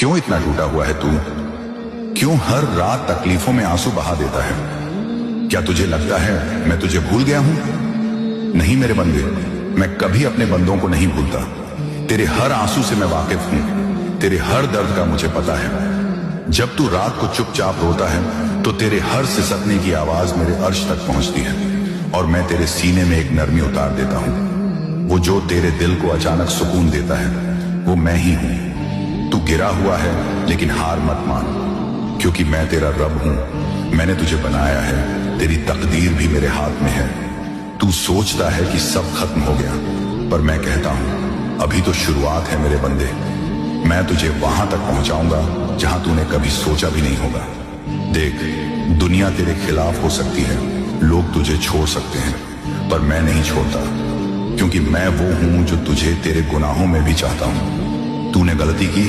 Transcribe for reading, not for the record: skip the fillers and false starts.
क्यों इतना टूटा हुआ है तू? क्यों हर रात तकलीफों में आंसू बहा देता है? क्या तुझे लगता है मैं तुझे भूल गया हूं? नहीं मेरे बंदे, मैं कभी अपने बंदों को नहीं भूलता। तेरे हर आंसू से मैं वाकिफ हूं, तेरे हर दर्द का मुझे पता है। जब तू रात को चुपचाप रोता है तो तेरे हर सिसकने की आवाज मेरे अर्श तक पहुंचती है और मैं तेरे सीने में एक नरमी उतार देता हूं। वो जो तेरे दिल को अचानक सुकून देता है वो मैं ही हूं। तू गिरा हुआ है लेकिन हार मत मान, क्योंकि मैं तेरा रब हूं। मैंने तुझे बनाया है, तेरी तकदीर भी मेरे हाथ में है। तू सोचता है कि सब खत्म हो गया, पर मैं कहता हूं अभी तो शुरुआत है मेरे बंदे। मैं तुझे वहां तक पहुंचाऊंगा जहां तूने कभी सोचा भी नहीं होगा। देख, दुनिया तेरे खिलाफ हो सकती है, लोग तुझे छोड़ सकते हैं, पर मैं नहीं छोड़ता, क्योंकि मैं वो हूं जो तुझे तेरे गुनाहों में भी चाहता हूं। तूने गलती की